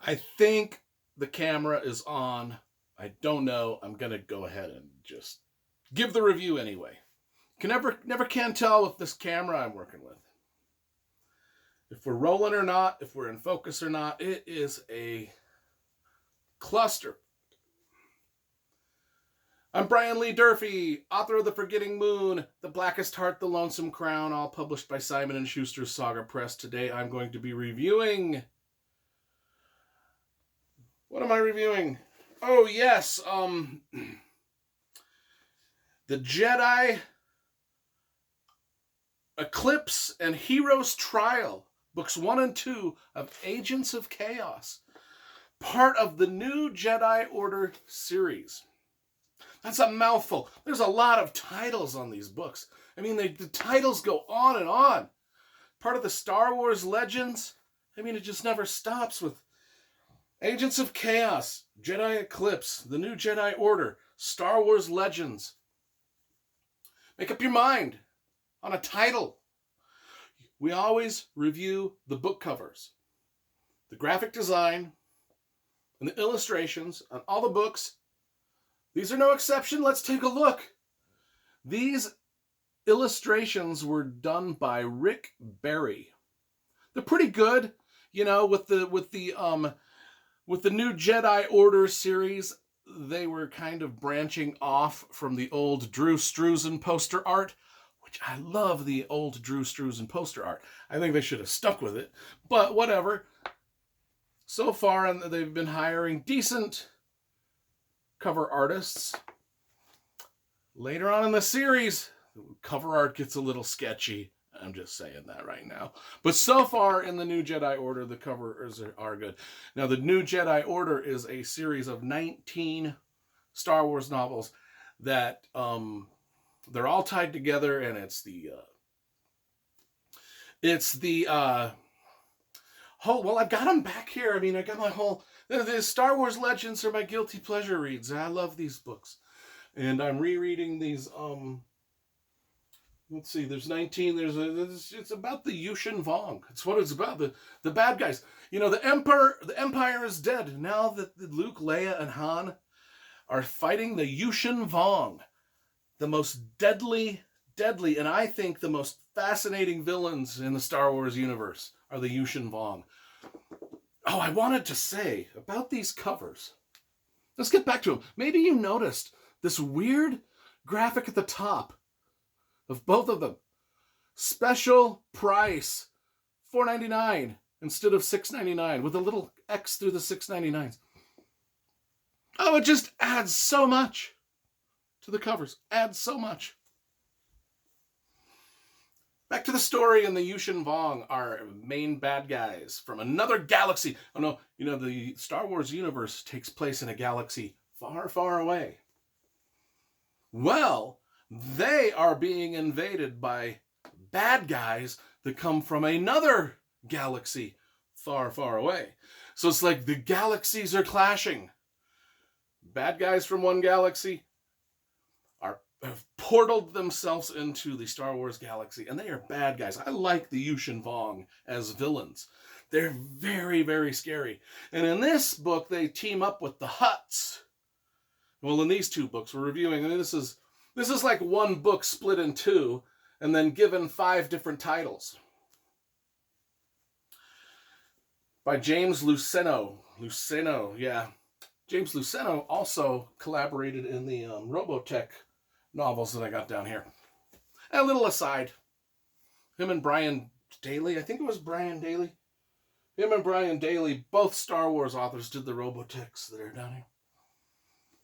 I think the camera is on. I don't know. I'm going to go ahead and just give the review anyway. Can never can tell with this camera I'm working with. If we're rolling or not, if we're in focus or not, it is a cluster. I'm Brian Lee Durfee, author of The Forgetting Moon, The Blackest Heart, The Lonesome Crown, all published by Simon & Schuster's Saga Press. Today I'm going to be reviewing... What am I reviewing? Oh, yes, the Jedi Eclipse and Hero's Trial, books 1 and 2 of Agents of Chaos, part of the new Jedi Order series. That's a mouthful. There's a lot of titles on these books. I mean, the titles go on and on. Part of the Star Wars Legends. I mean, it just never stops with Agents of Chaos, Jedi Eclipse, the new Jedi Order, Star Wars Legends. Make up your mind on a title. We always review the book covers, the graphic design, and the illustrations on all the books. These are no exception. Let's take a look. These illustrations were done by Rick Berry. They're pretty good, you know, with the new Jedi Order series. They were kind of branching off from the old Drew Struzan poster art, which I love the old Drew Struzan poster art. I think they should have stuck with it, but whatever. So far, they've been hiring decent cover artists. Later on in the series, the cover art gets a little sketchy. I'm just saying that right now. But so far in the new Jedi Order, the covers are good. Now, the new Jedi Order is a series of 19 Star Wars novels that they're all tied together, and it's the well, I've got them back here. I mean, I got my whole... The Star Wars Legends are my guilty pleasure reads. I love these books. And I'm rereading these, let's see, there's 19, it's about the Yushin Vong. It's what it's about, the bad guys. You know, the Empire is dead. Now that Luke, Leia, and Han are fighting the Yushin Vong, the most deadly, and I think the most fascinating villains in the Star Wars universe are the Yushin Vong. Oh, I wanted to say about these covers. Let's get back to them. Maybe you noticed this weird graphic at the top of both of them. Special price, $4.99 instead of $6.99 with a little X through the $6.99s. Oh, it just adds so much to the covers. Adds so much. Back to the story, and the Yushin Vong are main bad guys from another galaxy. Oh no, you know, the Star Wars universe takes place in a galaxy far, far away. Well, they are being invaded by bad guys that come from another galaxy far, far away. So it's like the galaxies are clashing. Bad guys from one galaxy have portaled themselves into the Star Wars galaxy, and they are bad guys. I like the Yushin Vong as villains. They're very, very scary. And in this book, they team up with the Hutts. Well, in these two books we're reviewing, I mean, this is like one book split in two and then given 5 different titles. By James Luceno. Yeah. James Luceno also collaborated in the Robotech novels that I got down here. And a little aside, him and Brian Daley, I think it was Brian Daley. Him and Brian Daley, both Star Wars authors, did the Robotechs that are down here.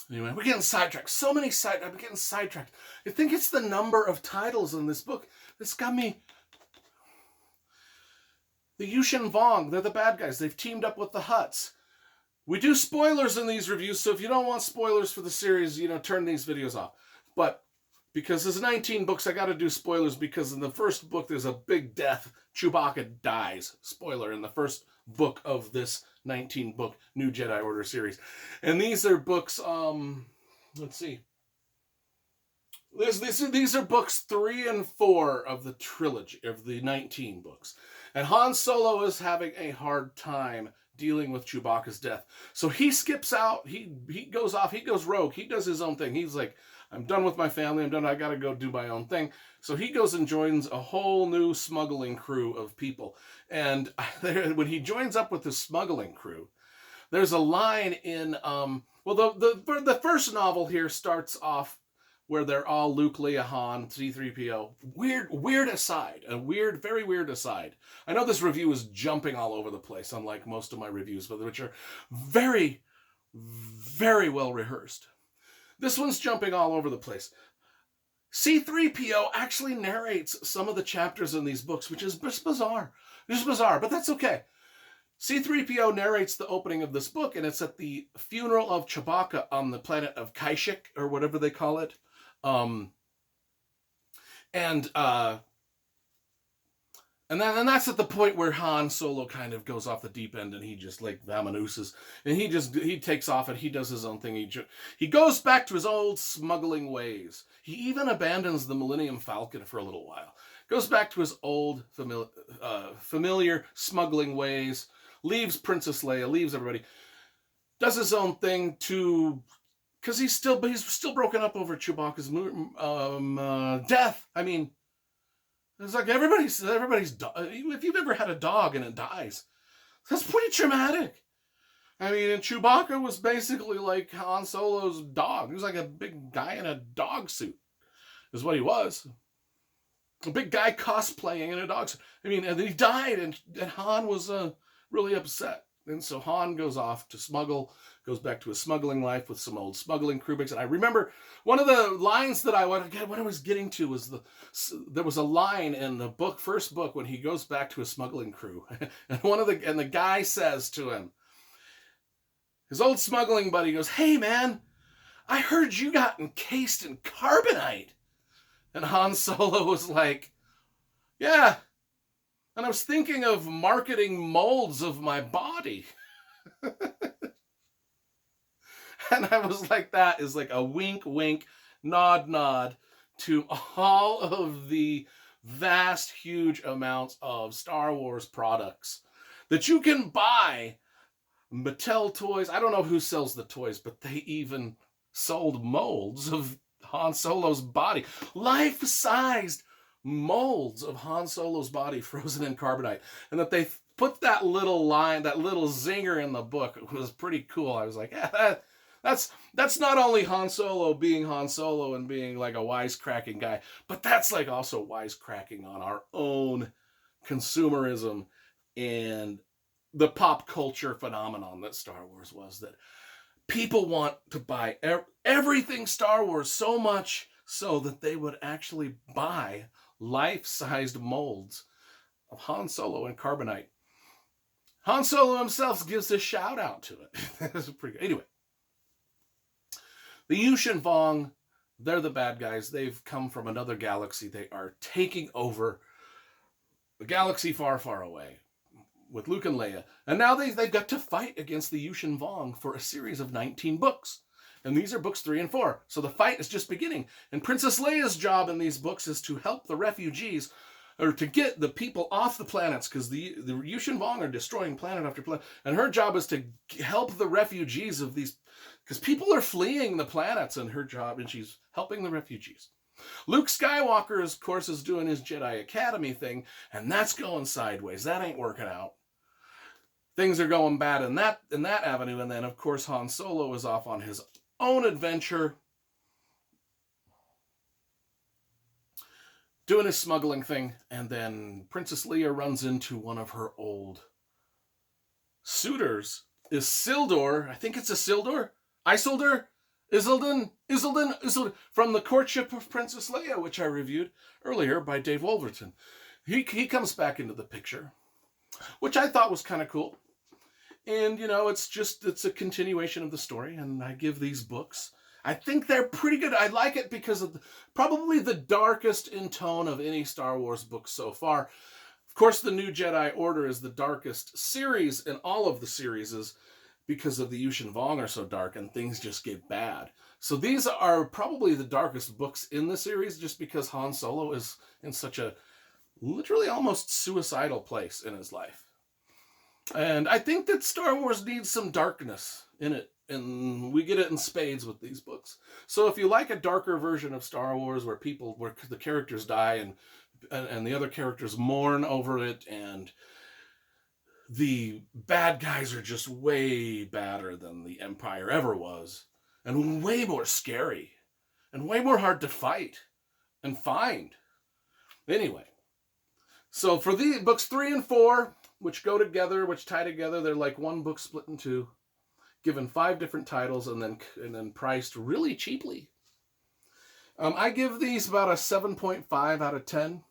Anyway, we're getting sidetracked. I'm getting sidetracked. I think it's the number of titles in this book that's got me. The Yushin Vong, they're the bad guys. They've teamed up with the Hutts. We do spoilers in these reviews, so if you don't want spoilers for the series, you know, turn these videos off. But because there's 19 books, I got to do spoilers because in the first book there's a big death. Chewbacca dies. Spoiler in the first book of this 19-book New Jedi Order series. And these are books, let's see. These are books 3 and 4 of the trilogy, of the 19 books. And Han Solo is having a hard time dealing with Chewbacca's death. So he skips out. He goes off. He goes rogue. He does his own thing. He's like, I'm done with my family. I'm done. I got to go do my own thing. So he goes and joins a whole new smuggling crew of people. And when he joins up with the smuggling crew, there's a line in, the first novel here starts off where they're all Luke, Leia, Han, C-3PO. Weird aside. Very weird aside. I know this review is jumping all over the place, unlike most of my reviews, but which are very, very well rehearsed. This one's jumping all over the place. C-3PO actually narrates some of the chapters in these books, which is just bizarre. Just bizarre, but that's okay. C-3PO narrates the opening of this book, and it's at the funeral of Chewbacca on the planet of Kashyyyk, or whatever they call it. And that's at the point where Han Solo kind of goes off the deep end, and he just like vamooses, and he takes off and he does his own thing. He goes back to his old smuggling ways. He even abandons the Millennium Falcon for a little while. Goes back to his old familiar smuggling ways. Leaves Princess Leia. Leaves everybody. Does his own thing because he's still broken up over Chewbacca's death. I mean, it's like everybody's. If you've ever had a dog and it dies, that's pretty traumatic. I mean, and Chewbacca was basically like Han Solo's dog. He was like a big guy in a dog suit, is what he was. A big guy cosplaying in a dog suit. I mean, and then he died, and Han was really upset. And so Han goes off to smuggle, goes back to his smuggling life with some old smuggling crewmates. And I remember one of the lines that what I was getting to was there was a line in the first book when he goes back to his smuggling crew. And the guy says to him, his old smuggling buddy goes, "Hey man, I heard you got encased in carbonite." And Han Solo was like, "Yeah. And I was thinking of marketing molds of my body." And I was like, that is like a wink, wink, nod to all of the vast, huge amounts of Star Wars products that you can buy. Mattel toys. I don't know who sells the toys, but they even sold molds of Han Solo's body. Life-sized molds of Han Solo's body frozen in carbonite. And that they put that little line, that little zinger in the book, was pretty cool. I was like, yeah, that's not only Han Solo being Han Solo and being like a wisecracking guy, but that's like also wisecracking on our own consumerism and the pop culture phenomenon that Star Wars was, that people want to buy everything Star Wars so much so that they would actually buy life-sized molds of Han Solo in carbonite. Han Solo himself gives a shout out to it. That's pretty good. Anyway, the Yushin Vong, they're the bad guys. They've come from another galaxy. They are taking over a galaxy far, far away with Luke and Leia. And now they've got to fight against the Yushin Vong for a series of 19 books. And these are books 3 and 4. So the fight is just beginning. And Princess Leia's job in these books is to help the refugees, or to get the people off the planets, because the Yushin Vong are destroying planet after planet. And her job is to help the refugees of these, because people are fleeing the planets, and her job, and she's helping the refugees. Luke Skywalker, of course, is doing his Jedi Academy thing, and that's going sideways. That ain't working out. Things are going bad in that avenue. And then, of course, Han Solo is off on his own adventure, doing his smuggling thing. And then Princess Leia runs into one of her old suitors. Isildur, I think it's Isildur? Isildur, from The Courtship of Princess Leia, which I reviewed earlier by Dave Wolverton. He comes back into the picture, which I thought was kind of cool. And, it's a continuation of the story, and I give these books, I think they're pretty good. I like it because of probably the darkest in tone of any Star Wars book so far. Of course, the New Jedi Order is the darkest series in all of the series, because of the Yushin Vong are so dark and things just get bad. So these are probably the darkest books in the series, just because Han Solo is in such a literally almost suicidal place in his life. And I think that Star Wars needs some darkness in it. And we get it in spades with these books. So if you like a darker version of Star Wars where the characters die and the other characters mourn over it, and the bad guys are just way badder than the Empire ever was, and way more scary, and way more hard to fight and find. Anyway, so for the books 3 and 4, which go together, which tie together, they're like one book split in two, given 5 different titles, and then priced really cheaply. I give these about a 7.5 out of 10.